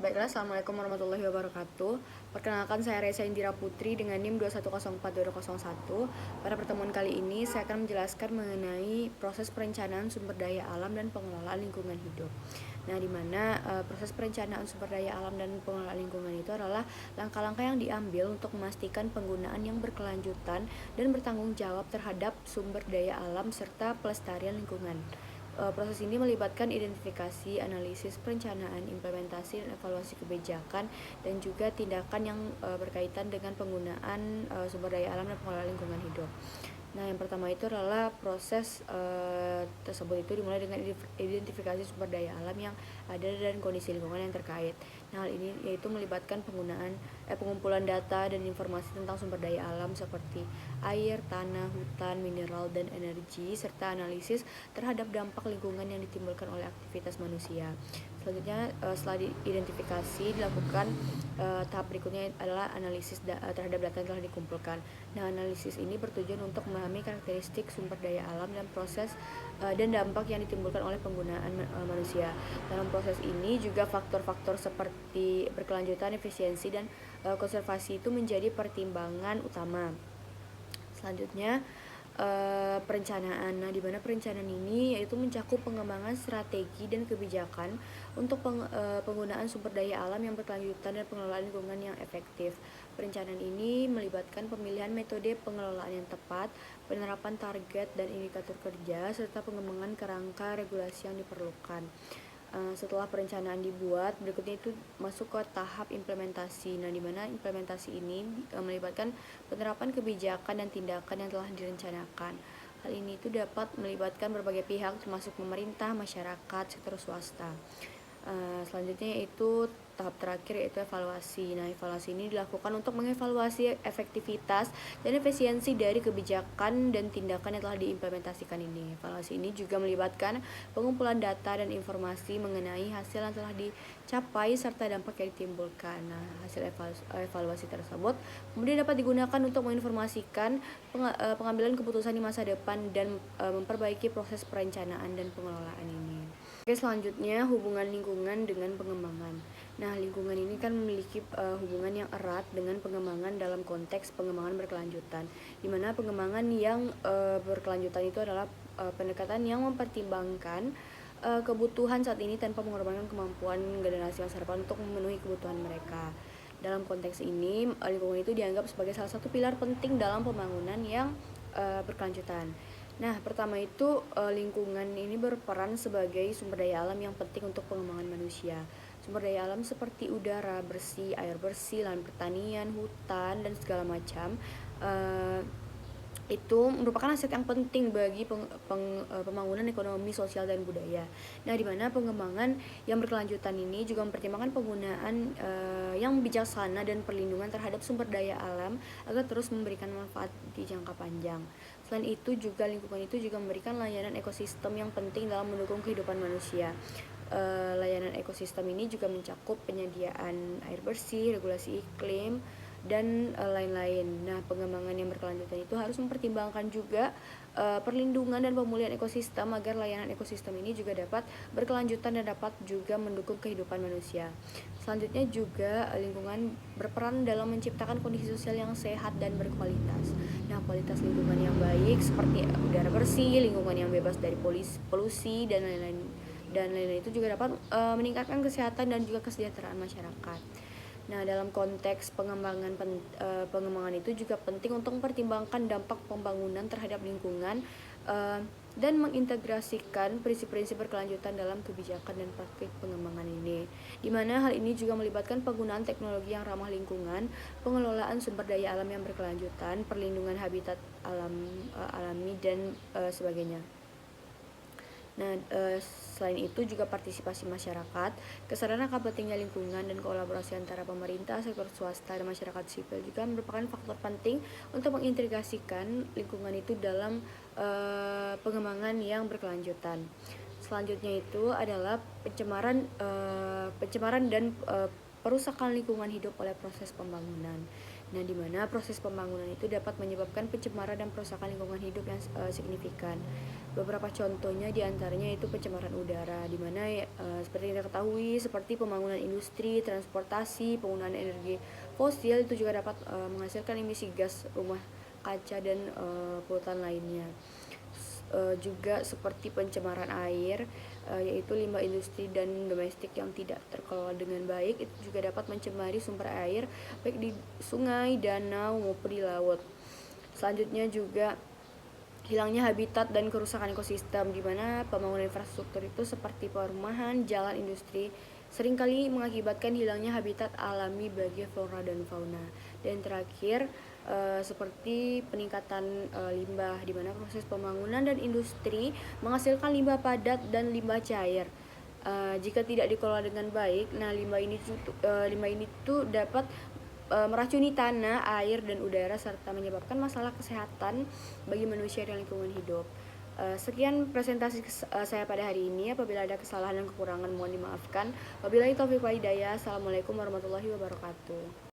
Baiklah, Assalamualaikum warahmatullahi wabarakatuh. Perkenalkan, saya Reza Indira Putri dengan NIM 2104201. Pada pertemuan kali ini, saya akan menjelaskan mengenai proses perencanaan sumber daya alam dan pengelolaan lingkungan hidup. Nah, di mana proses perencanaan sumber daya alam dan pengelolaan lingkungan itu adalah langkah-langkah yang diambil untuk memastikan penggunaan yang berkelanjutan dan bertanggung jawab terhadap sumber daya alam serta pelestarian lingkungan. Proses ini melibatkan identifikasi, analisis, perencanaan, implementasi, dan evaluasi kebijakan, dan juga tindakan yang berkaitan dengan penggunaan sumber daya alam dan pengelolaan lingkungan hidup. Nah, yang pertama itu adalah proses tersebut itu dimulai dengan identifikasi sumber daya alam yang ada dan kondisi lingkungan yang terkait. Nah, hal ini yaitu melibatkan pengumpulan data dan informasi tentang sumber daya alam seperti air, tanah, hutan, mineral, dan energi, serta analisis terhadap dampak lingkungan yang ditimbulkan oleh aktivitas manusia. Selanjutnya, setelah diidentifikasi, dilakukan tahap berikutnya adalah analisis terhadap data yang telah dikumpulkan. Nah, analisis ini bertujuan untuk memahami karakteristik sumber daya alam dan proses dan dampak yang ditimbulkan oleh penggunaan manusia. Dalam proses ini juga faktor-faktor seperti berkelanjutan, efisiensi, dan konservasi itu menjadi pertimbangan utama. Selanjutnya, perencanaan. Nah, di mana perencanaan ini yaitu mencakup pengembangan strategi dan kebijakan untuk penggunaan sumber daya alam yang berkelanjutan dan pengelolaan lingkungan yang efektif. Perencanaan ini melibatkan pemilihan metode pengelolaan yang tepat, penerapan target dan indikator kerja, serta pengembangan kerangka regulasi yang diperlukan. Setelah perencanaan dibuat, berikutnya itu masuk ke tahap implementasi. Nah, di mana implementasi ini melibatkan penerapan kebijakan dan tindakan yang telah direncanakan. Hal ini itu dapat melibatkan berbagai pihak termasuk pemerintah, masyarakat, sektor swasta. Selanjutnya yaitu tahap terakhir yaitu evaluasi. Nah, evaluasi ini dilakukan untuk mengevaluasi efektivitas dan efisiensi dari kebijakan dan tindakan yang telah diimplementasikan ini. Evaluasi ini juga melibatkan pengumpulan data dan informasi mengenai hasil yang telah dicapai serta dampak yang ditimbulkan. Nah, hasil evaluasi tersebut kemudian dapat digunakan untuk menginformasikan pengambilan keputusan di masa depan dan memperbaiki proses perencanaan dan pengelolaan ini. Oke, selanjutnya hubungan lingkungan dengan pengembangan. Nah, lingkungan ini kan memiliki hubungan yang erat dengan pengembangan dalam konteks pengembangan berkelanjutan, di mana pengembangan yang berkelanjutan itu adalah pendekatan yang mempertimbangkan kebutuhan saat ini tanpa mengorbankan kemampuan generasi masa depan untuk memenuhi kebutuhan mereka. Dalam konteks ini, lingkungan itu dianggap sebagai salah satu pilar penting dalam pembangunan yang berkelanjutan. Nah, pertama itu lingkungan ini berperan sebagai sumber daya alam yang penting untuk pengembangan manusia. Sumber daya alam seperti udara bersih, air bersih, lahan pertanian, hutan, dan segala macam itu merupakan aset yang penting bagi pembangunan ekonomi, sosial, dan budaya. Nah, di mana pengembangan yang berkelanjutan ini juga mempertimbangkan penggunaan yang bijaksana dan perlindungan terhadap sumber daya alam agar terus memberikan manfaat di jangka panjang. Selain itu juga lingkungan itu juga memberikan layanan ekosistem yang penting dalam mendukung kehidupan manusia. Layanan ekosistem ini juga mencakup penyediaan air bersih, regulasi iklim, dan lain-lain. Nah, pengembangan yang berkelanjutan itu harus mempertimbangkan juga perlindungan dan pemulihan ekosistem agar layanan ekosistem ini juga dapat berkelanjutan dan dapat juga mendukung kehidupan manusia. Selanjutnya juga lingkungan berperan dalam menciptakan kondisi sosial yang sehat dan berkualitas. Nah, kualitas lingkungan yang baik seperti udara bersih, lingkungan yang bebas dari polusi, dan lain-lain itu juga dapat meningkatkan kesehatan dan juga kesejahteraan masyarakat. Nah, dalam konteks pengembangan itu juga penting untuk mempertimbangkan dampak pembangunan terhadap lingkungan dan mengintegrasikan prinsip-prinsip berkelanjutan dalam kebijakan dan praktik pengembangan ini. Di mana hal ini juga melibatkan penggunaan teknologi yang ramah lingkungan, pengelolaan sumber daya alam yang berkelanjutan, perlindungan habitat alami, dan sebagainya. Nah, selain itu juga partisipasi masyarakat, kesadaran akan pentingnya lingkungan, dan kolaborasi antara pemerintah, sektor swasta, dan masyarakat sipil juga merupakan faktor penting untuk mengintegrasikan lingkungan itu dalam pengembangan yang berkelanjutan. Selanjutnya itu adalah pencemaran dan perusakan lingkungan hidup oleh proses pembangunan. Nah, di mana proses pembangunan itu dapat menyebabkan pencemaran dan perusakan lingkungan hidup yang signifikan. Beberapa contohnya diantaranya itu pencemaran udara, di mana seperti yang kita ketahui seperti pembangunan industri, transportasi, penggunaan energi fosil itu juga dapat menghasilkan emisi gas rumah kaca dan polutan lainnya. Juga seperti pencemaran air, yaitu limbah industri dan domestik yang tidak terkelola dengan baik itu juga dapat mencemari sumber air baik di sungai, danau maupun di laut. Selanjutnya juga hilangnya habitat dan kerusakan ekosistem, di mana pembangunan infrastruktur itu seperti perumahan, jalan, industri seringkali mengakibatkan hilangnya habitat alami bagi flora dan fauna. Dan terakhir seperti peningkatan limbah, di mana proses pembangunan dan industri menghasilkan limbah padat dan limbah cair. Jika tidak dikelola dengan baik, nah limbah ini tuh dapat meracuni tanah, air, dan udara serta menyebabkan masalah kesehatan bagi manusia dan lingkungan hidup. Sekian presentasi saya pada hari ini. Apabila ada kesalahan dan kekurangan mohon dimaafkan. Wabillahi taufiq wal hidayah. Assalamualaikum warahmatullahi wabarakatuh.